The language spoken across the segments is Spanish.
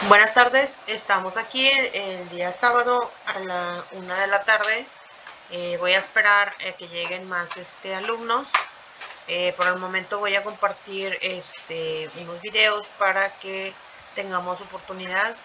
Buenas tardes, estamos aquí el día sábado a la 1 de la tarde. Voy a esperar que lleguen más alumnos. Por el momento voy a compartir unos videos para que tengamos oportunidad.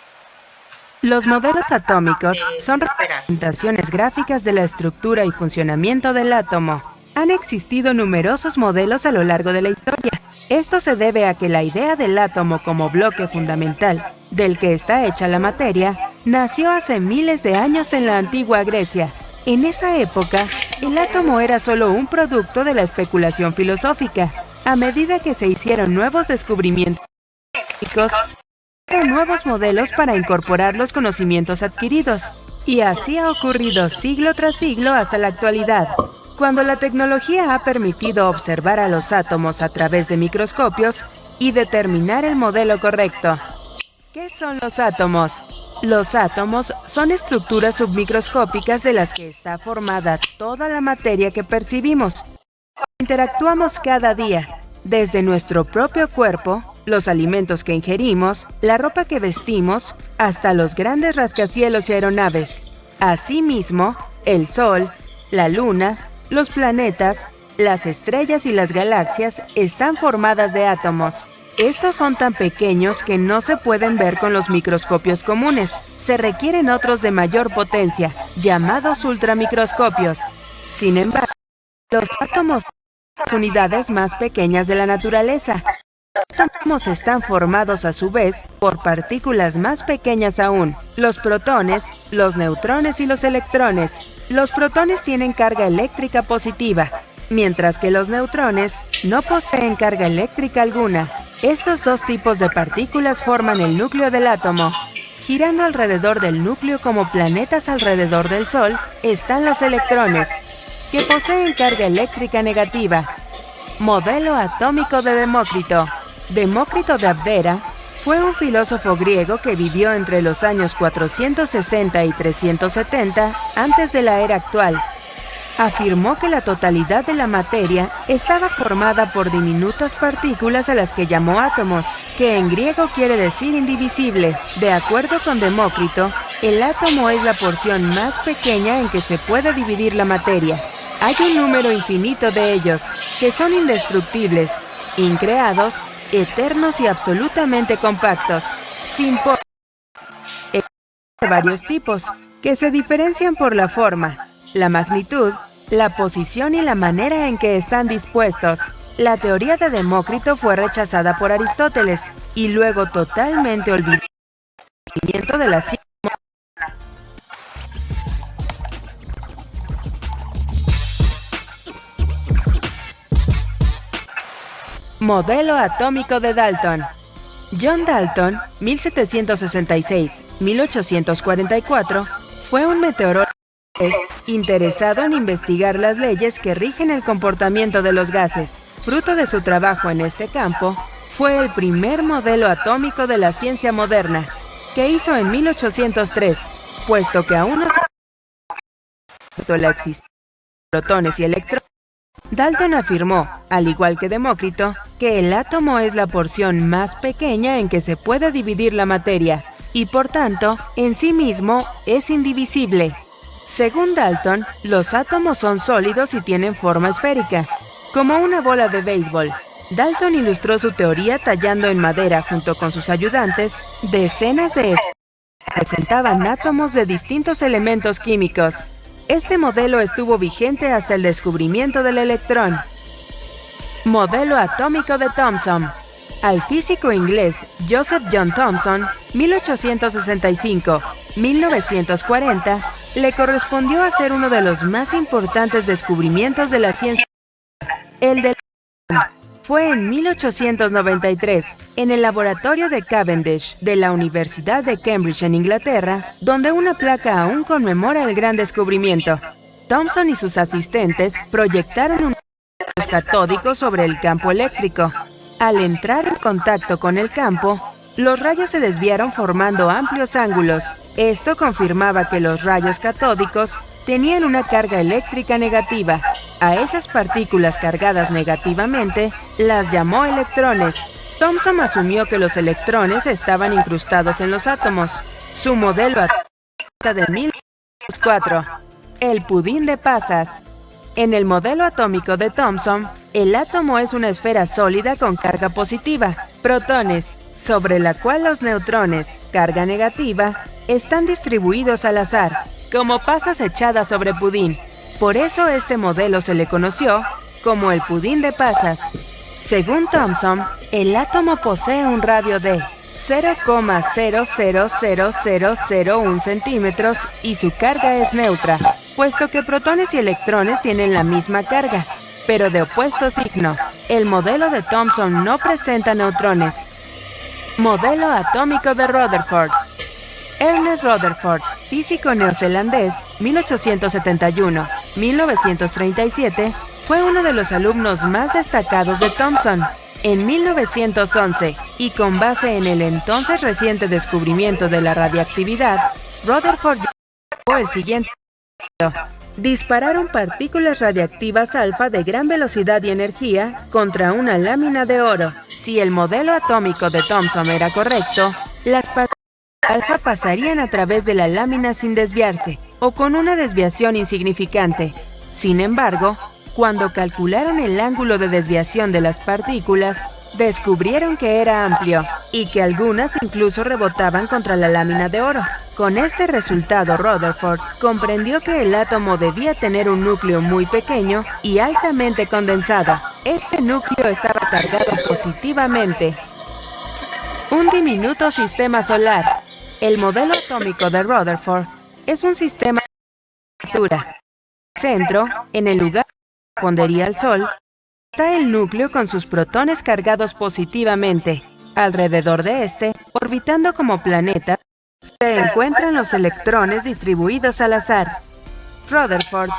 Los modelos atómicos son esperar. representaciones gráficas de la estructura y funcionamiento del átomo. Han existido numerosos modelos a lo largo de la historia. Esto se debe a que la idea del átomo como bloque fundamental, del que está hecha la materia, nació hace miles de años en la antigua Grecia. En esa época, el átomo era solo un producto de la especulación filosófica. A medida que se hicieron nuevos descubrimientos científicos, nuevos modelos para incorporar los conocimientos adquiridos. Y así ha ocurrido siglo tras siglo hasta la actualidad. Cuando la tecnología ha permitido observar a los átomos a través de microscopios y determinar el modelo correcto. ¿Qué son los átomos? Los átomos son estructuras submicroscópicas de las que está formada toda la materia que percibimos. Interactuamos cada día, desde nuestro propio cuerpo, los alimentos que ingerimos, la ropa que vestimos, hasta los grandes rascacielos y aeronaves. Asimismo, el Sol, la Luna, los planetas, las estrellas y las galaxias están formadas de átomos. Estos son tan pequeños que no se pueden ver con los microscopios comunes. Se requieren otros de mayor potencia, llamados ultramicroscopios. Sin embargo, los átomos son las unidades más pequeñas de la naturaleza. Los átomos están formados a su vez por partículas más pequeñas aún, los protones, los neutrones y los electrones. Los protones tienen carga eléctrica positiva, mientras que los neutrones no poseen carga eléctrica alguna. Estos dos tipos de partículas forman el núcleo del átomo. Girando alrededor del núcleo como planetas alrededor del Sol, están los electrones, que poseen carga eléctrica negativa. Modelo atómico de Demócrito. Demócrito de Abdera fue un filósofo griego que vivió entre los años 460 y 370 antes de la era actual. Afirmó que la totalidad de la materia estaba formada por diminutas partículas a las que llamó átomos, que en griego quiere decir indivisible. De acuerdo con Demócrito, el átomo es la porción más pequeña en que se puede dividir la materia. Hay un número infinito de ellos, que son indestructibles, increados, eternos y absolutamente compactos, sin polvo. Existen varios tipos, que se diferencian por la forma, la magnitud, la posición y la manera en que están dispuestos. La teoría de Demócrito fue rechazada por Aristóteles y luego totalmente olvidada por el surgimiento de la ciencia. Modelo atómico de Dalton. John Dalton, 1766-1844, fue un meteorólogo interesado en investigar las leyes que rigen el comportamiento de los gases. Fruto de su trabajo en este campo, fue el primer modelo atómico de la ciencia moderna, que hizo en 1803, puesto que aún no se ha la existencia de protones y electrones. Dalton afirmó, al igual que Demócrito, que el átomo es la porción más pequeña en que se puede dividir la materia, y por tanto, en sí mismo, es indivisible. Según Dalton, los átomos son sólidos y tienen forma esférica, como una bola de béisbol. Dalton ilustró su teoría tallando en madera junto con sus ayudantes decenas de esferas que representaban átomos de distintos elementos químicos. Este modelo estuvo vigente hasta el descubrimiento del electrón. Modelo atómico de Thomson. Al físico inglés Joseph John Thomson, 1865-1940, le correspondió hacer uno de los más importantes descubrimientos de la ciencia, el del electrón. Fue en 1893, en el laboratorio de Cavendish de la Universidad de Cambridge en Inglaterra, donde una placa aún conmemora el gran descubrimiento. Thomson y sus asistentes proyectaron unos rayos catódicos sobre el campo eléctrico. Al entrar en contacto con el campo, los rayos se desviaron formando amplios ángulos. Esto confirmaba que los rayos catódicos tenían una carga eléctrica negativa. A esas partículas cargadas negativamente las llamó electrones. Thomson asumió que los electrones estaban incrustados en los átomos. Su modelo atómico de 1904, el pudín de pasas. En el modelo atómico de Thomson, el átomo es una esfera sólida con carga positiva, protones, sobre la cual los neutrones, carga negativa, están distribuidos al azar, como pasas echadas sobre pudín. Por eso este modelo se le conoció como el pudín de pasas. Según Thomson, el átomo posee un radio de 0,000001 centímetros y su carga es neutra, puesto que protones y electrones tienen la misma carga, pero de opuesto signo. El modelo de Thomson no presenta neutrones. Modelo atómico de Rutherford. Ernest Rutherford, físico neozelandés, 1871-1937, fue uno de los alumnos más destacados de Thomson. En 1911, y con base en el entonces reciente descubrimiento de la radiactividad, Rutherford llevó el siguiente proyecto: dispararon partículas radiactivas alfa de gran velocidad y energía contra una lámina de oro. Si el modelo atómico de Thomson era correcto, las partículas alfa pasarían a través de la lámina sin desviarse, o con una desviación insignificante. Sin embargo, cuando calcularon el ángulo de desviación de las partículas, descubrieron que era amplio, y que algunas incluso rebotaban contra la lámina de oro. Con este resultado, Rutherford comprendió que el átomo debía tener un núcleo muy pequeño y altamente condensado. Este núcleo estaba cargado positivamente. Un diminuto sistema solar. El modelo atómico de Rutherford es un sistema de altura. Centro, en el lugar que correspondería al Sol, está el núcleo con sus protones cargados positivamente. Alrededor de este, orbitando como planeta, se encuentran los electrones distribuidos al azar. Rutherford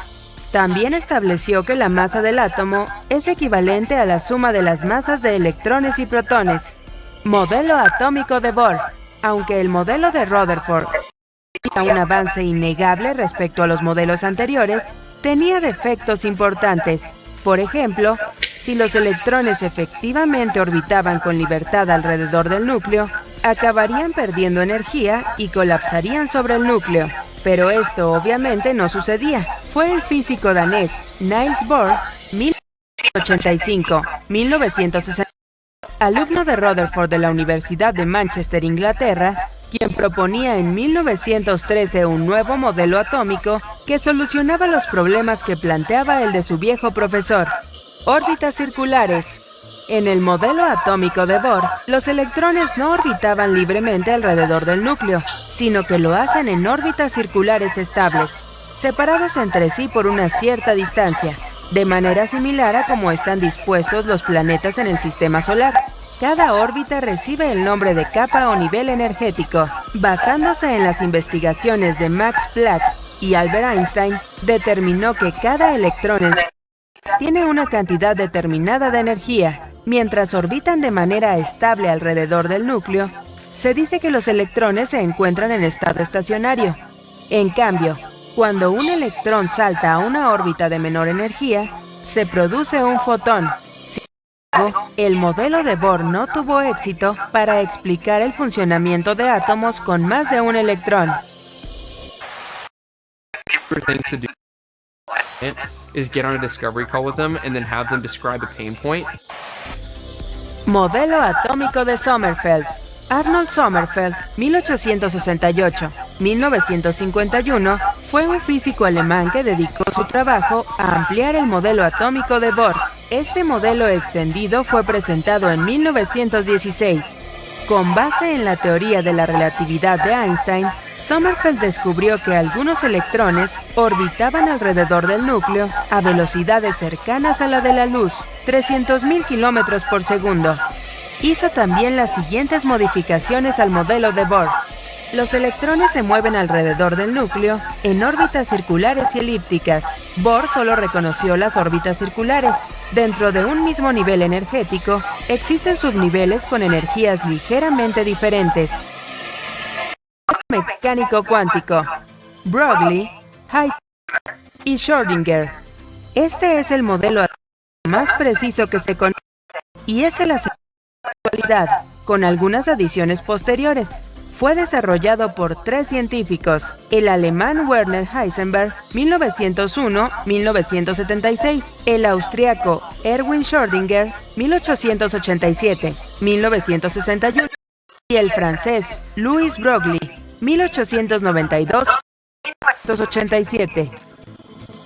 también estableció que la masa del átomo es equivalente a la suma de las masas de electrones y protones. Modelo atómico de Bohr. Aunque el modelo de Rutherford tenía un avance innegable respecto a los modelos anteriores, tenía defectos importantes. Por ejemplo, si los electrones efectivamente orbitaban con libertad alrededor del núcleo, acabarían perdiendo energía y colapsarían sobre el núcleo. Pero esto obviamente no sucedía. Fue el físico danés Niels Bohr, 1885-1960, alumno de Rutherford de la Universidad de Manchester, Inglaterra, quien proponía en 1913 un nuevo modelo atómico que solucionaba los problemas que planteaba el de su viejo profesor: órbitas circulares. En el modelo atómico de Bohr, los electrones no orbitaban libremente alrededor del núcleo, sino que lo hacen en órbitas circulares estables, separados entre sí por una cierta distancia, de manera similar a como están dispuestos los planetas en el sistema solar. Cada órbita recibe el nombre de capa o nivel energético. Basándose en las investigaciones de Max Planck y Albert Einstein, determinó que cada electrón en su tiene una cantidad determinada de energía. Mientras orbitan de manera estable alrededor del núcleo, se dice que los electrones se encuentran en estado estacionario. En cambio, cuando un electrón salta a una órbita de menor energía, se produce un fotón. Sin embargo, el modelo de Bohr no tuvo éxito para explicar el funcionamiento de átomos con más de un electrón. Is get on a discovery call with them and then have them describe a pain point. Modelo atómico de Sommerfeld. Arnold Sommerfeld, 1868-1951, fue un físico alemán que dedicó su trabajo a ampliar el modelo atómico de Bohr. Este modelo extendido fue presentado en 1916. Con base en la teoría de la relatividad de Einstein, Sommerfeld descubrió que algunos electrones orbitaban alrededor del núcleo a velocidades cercanas a la de la luz, 300.000 kilómetros por segundo. Hizo también las siguientes modificaciones al modelo de Bohr. Los electrones se mueven alrededor del núcleo en órbitas circulares y elípticas. Bohr solo reconoció las órbitas circulares. Dentro de un mismo nivel energético, existen subniveles con energías ligeramente diferentes. Mecánico cuántico. Broglie, Heisenberg y Schrödinger. Este es el modelo más preciso que se conoce y es el actualidad, con algunas adiciones posteriores. Fue desarrollado por 3 científicos, el alemán Werner Heisenberg, 1901-1976, el austriaco Erwin Schrödinger, 1887-1961, y el francés Louis Broglie, 1892-1987.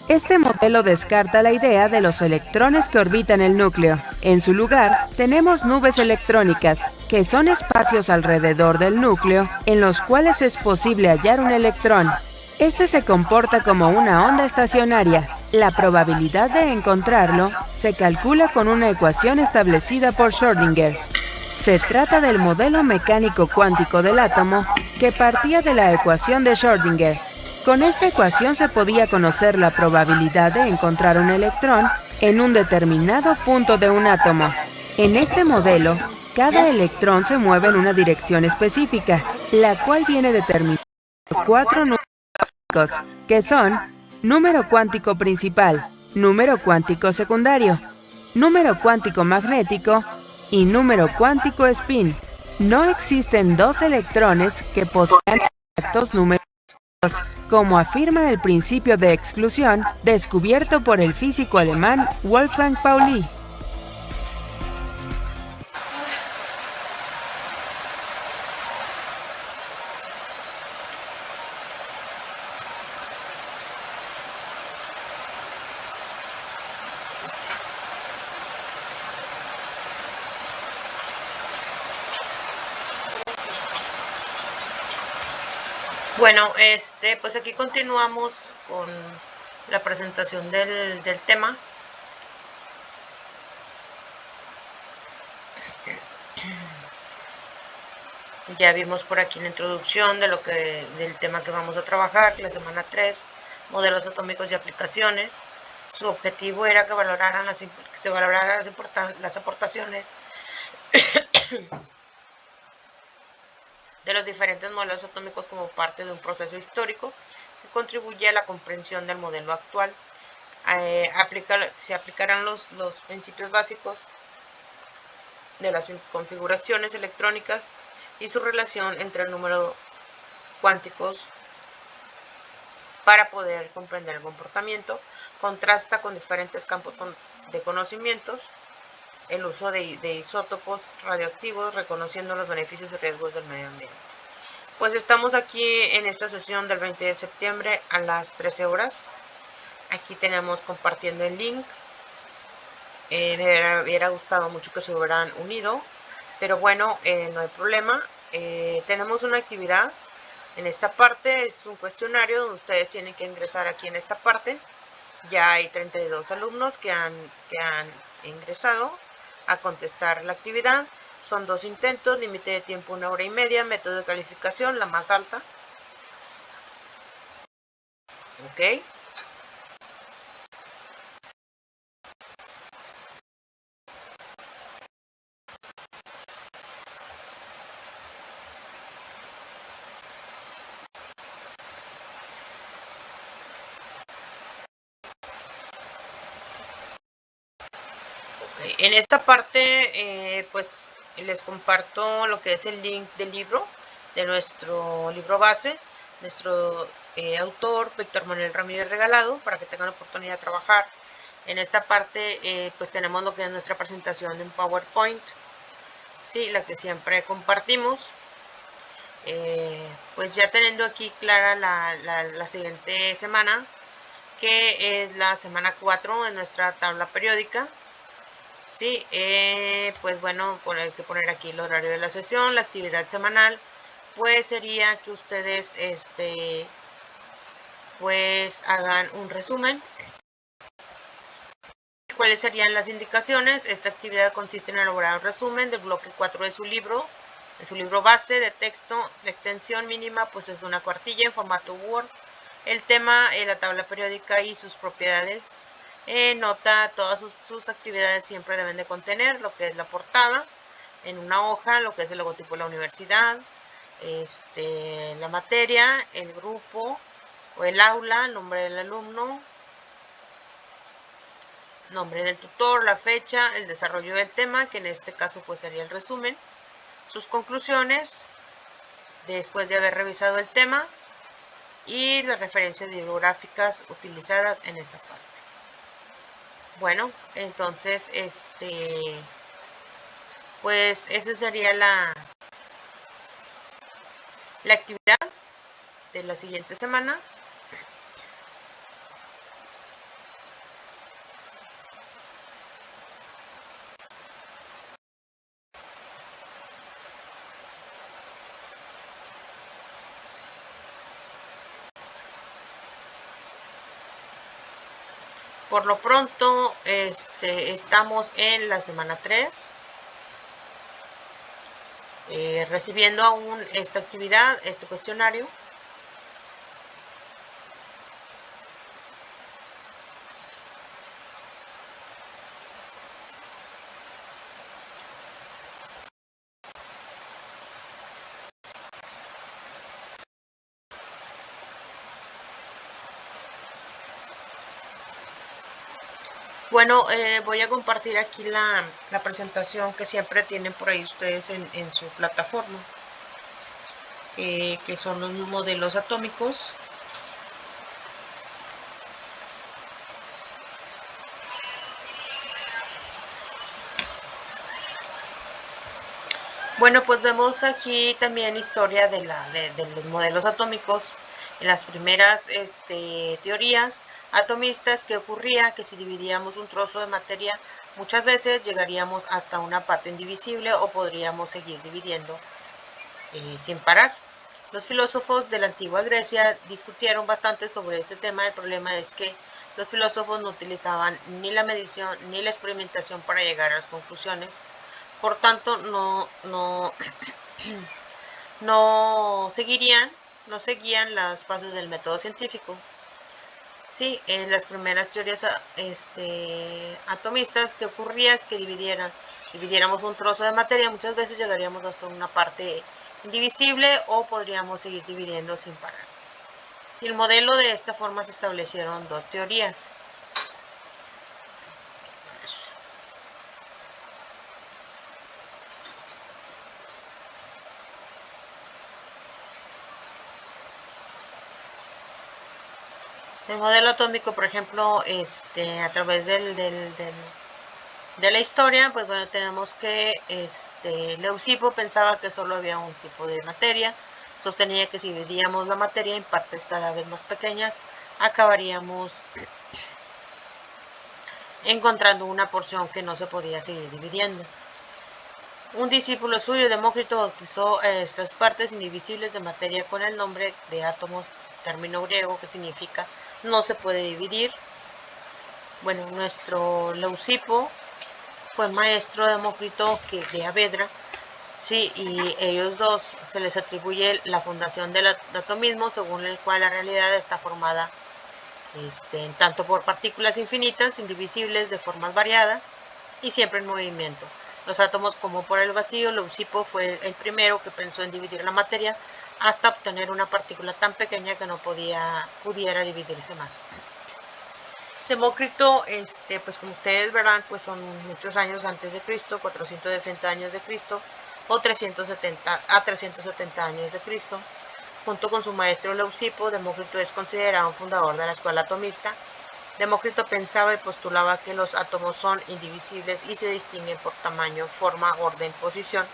Este modelo descarta la idea de los electrones que orbitan el núcleo. En su lugar, tenemos nubes electrónicas, que son espacios alrededor del núcleo en los cuales es posible hallar un electrón. Este se comporta como una onda estacionaria. La probabilidad de encontrarlo se calcula con una ecuación establecida por Schrödinger. Se trata del modelo mecánico cuántico del átomo que partía de la ecuación de Schrödinger. Con esta ecuación se podía conocer la probabilidad de encontrar un electrón en un determinado punto de un átomo. En este modelo, cada electrón se mueve en una dirección específica, la cual viene determinada por 4 números cuánticos, que son número cuántico principal, número cuántico secundario, número cuántico magnético y número cuántico spin. No existen dos electrones que posean exactos números, como afirma el principio de exclusión descubierto por el físico alemán Wolfgang Pauli. Bueno, pues aquí continuamos con la presentación del tema. Ya vimos por aquí la introducción del tema que vamos a trabajar, la semana 3, modelos atómicos y aplicaciones. Su objetivo era que se valoraran las aportaciones de los diferentes modelos atómicos como parte de un proceso histórico que contribuye a la comprensión del modelo actual. Se aplicarán los principios básicos de las configuraciones electrónicas y su relación entre el número cuánticos para poder comprender el comportamiento. Contrasta con diferentes campos de conocimientos el uso de isótopos radioactivos, reconociendo los beneficios y riesgos del medio ambiente. Pues estamos aquí en esta sesión del 20 de septiembre a las 13 horas. Aquí tenemos compartiendo el link. Me hubiera gustado mucho que se hubieran unido, pero bueno, no hay problema. Tenemos una actividad en esta parte, es un cuestionario donde ustedes tienen que ingresar aquí en esta parte. Ya hay 32 alumnos que han ingresado a contestar la actividad. Son 2 intentos, límite de tiempo 1 hora y media, método de calificación, la más alta. Ok. En esta parte, pues les comparto lo que es el link del libro, de nuestro libro base, nuestro autor, Víctor Manuel Ramírez Regalado, para que tengan la oportunidad de trabajar. En esta parte, pues tenemos lo que es nuestra presentación en PowerPoint, sí, la que siempre compartimos. Pues ya teniendo aquí clara la siguiente semana, que es la semana 4 en nuestra tabla periódica. Sí, pues bueno, hay que poner aquí el horario de la sesión, la actividad semanal, pues sería que ustedes, pues hagan un resumen. ¿Cuáles serían las indicaciones? Esta actividad consiste en elaborar un resumen del bloque 4 de su libro base de texto. La extensión mínima pues es de una cuartilla en formato Word. El tema, la tabla periódica y sus propiedades. Nota, todas sus actividades siempre deben de contener lo que es la portada, en una hoja, lo que es el logotipo de la universidad, la materia, el grupo o el aula, el nombre del alumno, nombre del tutor, la fecha, el desarrollo del tema, que en este caso pues sería el resumen, sus conclusiones después de haber revisado el tema y las referencias bibliográficas utilizadas en esa parte. Bueno, entonces pues esa sería la actividad de la siguiente semana. Por lo pronto, estamos en la semana 3, recibiendo aún esta actividad, este cuestionario. Bueno, voy a compartir aquí la presentación que siempre tienen por ahí ustedes en su plataforma, que son los modelos atómicos. Bueno, pues vemos aquí también historia de los modelos atómicos. En las primeras teorías atomistas, que ocurría que si dividíamos un trozo de materia, muchas veces llegaríamos hasta una parte indivisible o podríamos seguir dividiendo sin parar. Los filósofos de la antigua Grecia discutieron bastante sobre este tema. El problema es que los filósofos no utilizaban ni la medición ni la experimentación para llegar a las conclusiones. Por tanto, no seguían las fases del método científico. Sí, en las primeras teorías atomistas, que ocurría es que dividiéramos un trozo de materia, muchas veces llegaríamos hasta una parte indivisible o podríamos seguir dividiendo sin parar. Y el modelo de esta forma se establecieron dos teorías. El modelo atómico, por ejemplo, a través de la historia, pues bueno, tenemos que Leucipo pensaba que solo había un tipo de materia, sostenía que si dividíamos la materia en partes cada vez más pequeñas, acabaríamos encontrando una porción que no se podía seguir dividiendo. Un discípulo suyo, Demócrito, bautizó estas partes indivisibles de materia con el nombre de átomos, término griego que significa no se puede dividir. Bueno, nuestro Leucipo fue maestro de Demócrito de Avedra, sí, y ellos dos se les atribuye la fundación del atomismo, según el cual la realidad está formada tanto por partículas infinitas, indivisibles, de formas variadas y siempre en movimiento. Los átomos como por el vacío. Leucipo fue el primero que pensó en dividir la materia hasta obtener una partícula tan pequeña que no pudiera dividirse más. Demócrito, pues como ustedes verán, pues son muchos años antes de Cristo, 460 años de Cristo o 370 años de Cristo. Junto con su maestro Leucipo, Demócrito es considerado un fundador de la escuela atomista. Demócrito pensaba y postulaba que los átomos son indivisibles y se distinguen por tamaño, forma, orden, posición.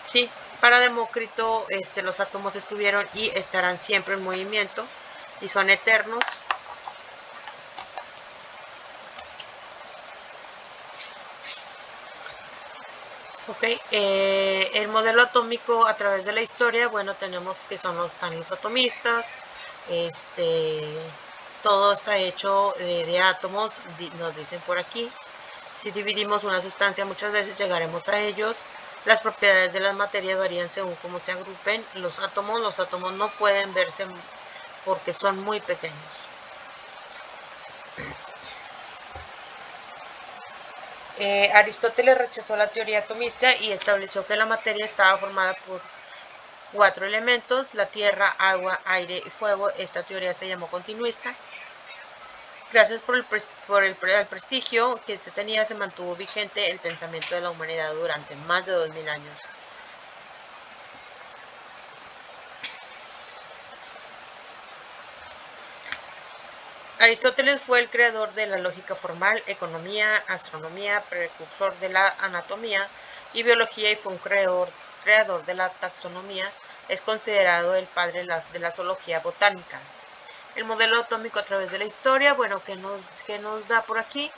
Sí, para Demócrito los átomos estuvieron y estarán siempre en movimiento y son eternos. Ok, el modelo atómico a través de la historia, bueno, tenemos que están los atomistas, todo está hecho de átomos, nos dicen por aquí. Si dividimos una sustancia, muchas veces llegaremos a ellos. Las propiedades de las materias varían según cómo se agrupen. Los átomos no pueden verse porque son muy pequeños. Aristóteles rechazó la teoría atomista y estableció que la materia estaba formada por 4 elementos: la tierra, agua, aire y fuego. Esta teoría se llamó continuista. Gracias por el prestigio que se tenía, se mantuvo vigente el pensamiento de la humanidad durante más de 2000 años. Aristóteles fue el creador de la lógica formal, economía, astronomía, precursor de la anatomía y biología, y fue un creador de la taxonomía. Es considerado el padre de la zoología botánica. El modelo atómico a través de la historia, bueno, ¿qué nos da por aquí?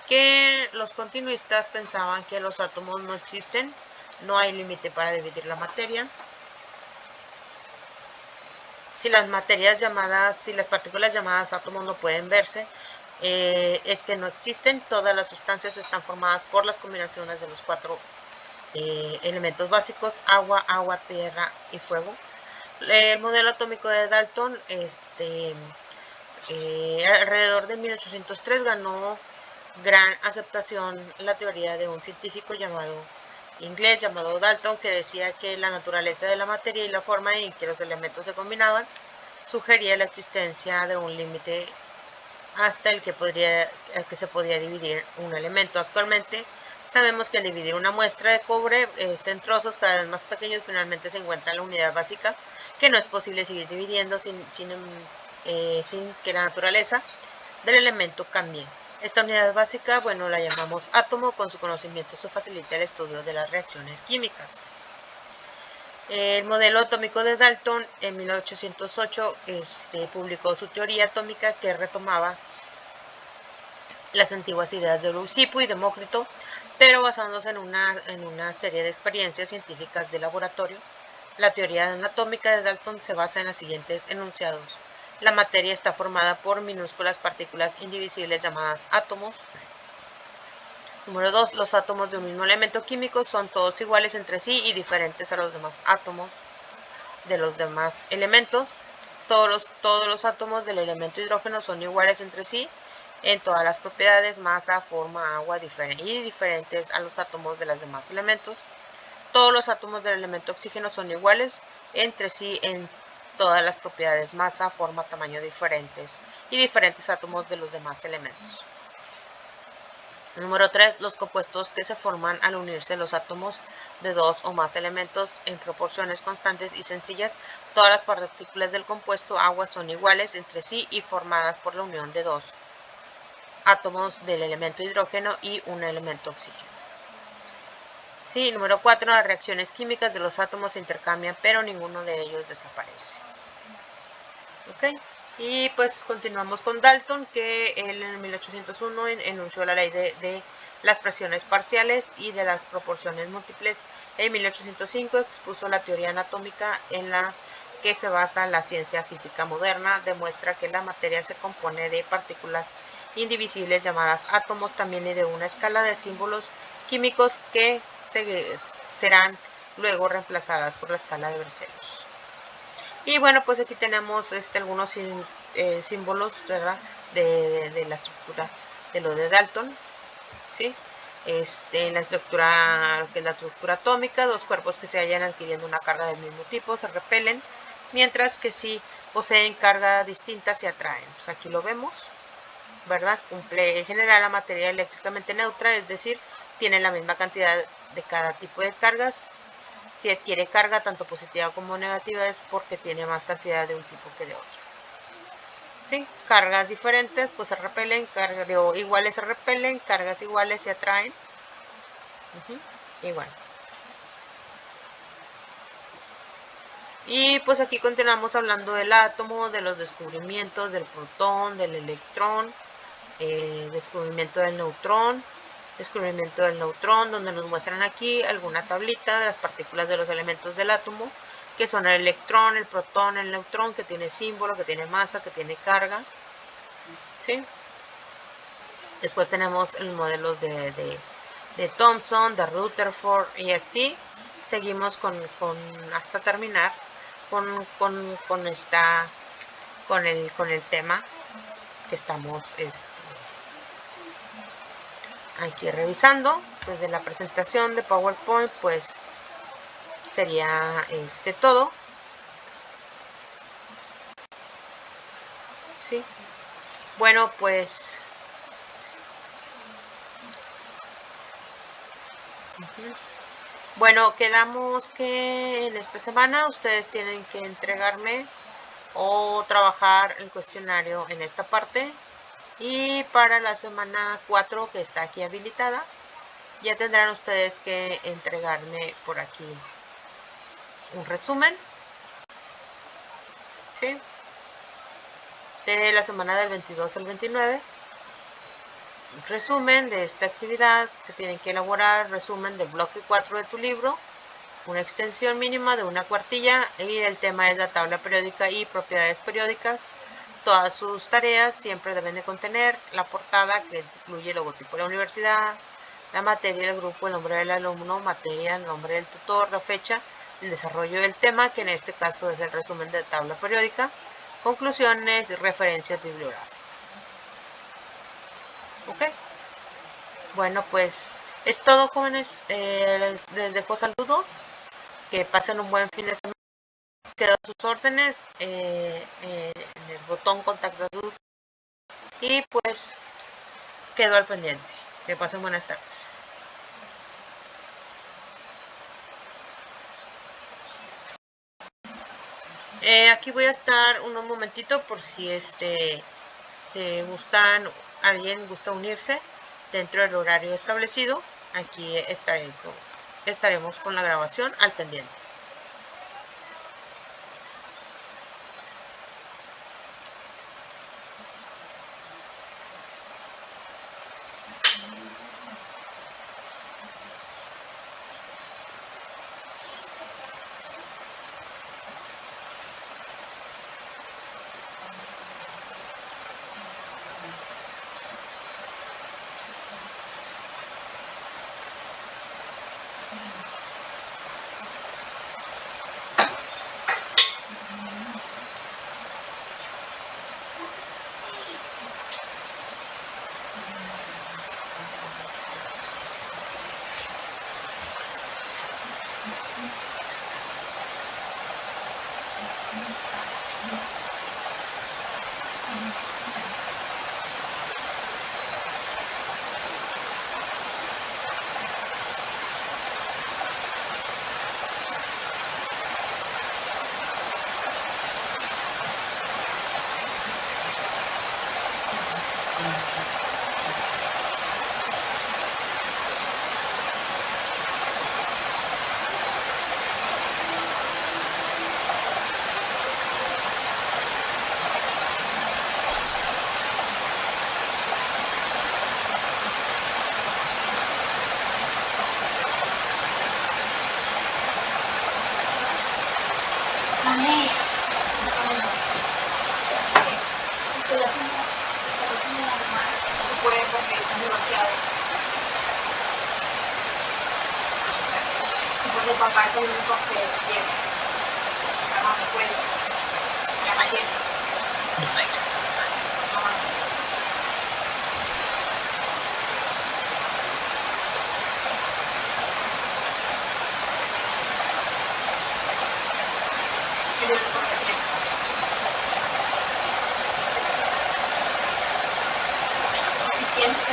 Que los continuistas pensaban que los átomos no existen, no hay límite para dividir la materia. Si las partículas llamadas átomos no pueden verse, es que no existen. Todas las sustancias están formadas por las combinaciones de los 4 elementos básicos: agua, tierra y fuego. El modelo atómico de Dalton, alrededor de 1803 ganó gran aceptación la teoría de un científico inglés llamado Dalton, que decía que la naturaleza de la materia y la forma en que los elementos se combinaban sugería la existencia de un límite hasta el que se podía dividir un elemento. Actualmente sabemos que al dividir una muestra de cobre en trozos cada vez más pequeños, finalmente se encuentra la unidad básica, que no es posible seguir dividiendo sin que la naturaleza del elemento cambie. Esta unidad básica, bueno, la llamamos átomo. Con su conocimiento se facilita el estudio de las reacciones químicas. El modelo atómico de Dalton en 1808 publicó su teoría atómica, que retomaba las antiguas ideas de Leucipo y Demócrito, pero basándose en una serie de experiencias científicas de laboratorio. La teoría anatómica de Dalton se basa en los siguientes enunciados: la materia está formada por minúsculas partículas indivisibles llamadas átomos. Número 2. Los átomos de un mismo elemento químico son todos iguales entre sí y diferentes a los demás átomos de los demás elementos. Todos los átomos del elemento hidrógeno son iguales entre sí en todas las propiedades: masa, forma, agua, y diferentes a los átomos de los demás elementos. Todos los átomos del elemento oxígeno son iguales entre sí en todas las propiedades: masa, forma, tamaño, y diferentes átomos de los demás elementos. Número 3. Los compuestos que se forman al unirse los átomos de 2 o más elementos en proporciones constantes y sencillas. Todas las partículas del compuesto agua son iguales entre sí y formadas por la unión de 2 átomos del elemento hidrógeno y un elemento oxígeno. Sí. Número 4. Las reacciones químicas de los átomos se intercambian, pero ninguno de ellos desaparece. ¿Ok? Y pues continuamos con Dalton, que él en 1801 enunció la ley de las presiones parciales y de las proporciones múltiples. En 1805 expuso la teoría anatómica en la que se basa la ciencia física moderna. Demuestra que la materia se compone de partículas indivisibles llamadas átomos, también y de una escala de símbolos químicos que serán luego reemplazadas por la escala de Berzelius. Y bueno, pues aquí tenemos algunos símbolos, ¿verdad?, de la estructura de lo de Dalton, ¿sí? La estructura atómica: dos cuerpos que se hallan adquiriendo una carga del mismo tipo se repelen, mientras que si poseen carga distinta se atraen. Pues aquí lo vemos, ¿verdad? Cumple en general la materia eléctricamente neutra, es decir, tiene la misma cantidad de cada tipo de cargas. Si adquiere carga tanto positiva como negativa, es porque tiene más cantidad de un tipo que de otro. ¿Sí? Cargas diferentes pues se repelen, cargas iguales se repelen, cargas iguales se atraen. Igual. Y pues aquí continuamos hablando del átomo, de los descubrimientos del protón, del electrón, descubrimiento del neutrón, donde nos muestran aquí alguna tablita de las partículas de los elementos del átomo, que son el electrón, el protón, el neutrón, que tiene símbolo, que tiene masa, que tiene carga. ¿Sí? Después tenemos el modelo de Thomson, de Rutherford, y así seguimos hasta terminar con el tema que estamos aquí revisando. Pues de la presentación de PowerPoint pues sería todo. ¿Sí? Bueno, pues bueno, quedamos que en esta semana ustedes tienen que entregarme o trabajar el cuestionario en esta parte, y para la semana 4, que está aquí habilitada, ya tendrán ustedes que entregarme por aquí un resumen, ¿sí?, de la semana del 22 al 29. Resumen de esta actividad que tienen que elaborar, resumen del bloque 4 de tu libro, una extensión mínima de una cuartilla, y el tema es la tabla periódica y propiedades periódicas. Todas sus tareas siempre deben de contener la portada, que incluye el logotipo de la universidad, la materia, el grupo, el nombre del alumno, materia, el nombre del tutor, la fecha, el desarrollo del tema, que en este caso es el resumen de tabla periódica, conclusiones y referencias bibliográficas. ¿Ok? Bueno, pues es todo, jóvenes. Les dejo saludos. Que pasen un buen fin de semana. Quedo a sus órdenes en el botón contactar. Y pues quedo al pendiente. Que pasen buenas tardes. Aquí voy a estar un momentito por si se gustan, alguien gusta unirse dentro del horario establecido. Aquí estaremos con la grabación al pendiente. Papá es el único que tiene. Pues, la mayoría. Si tienes que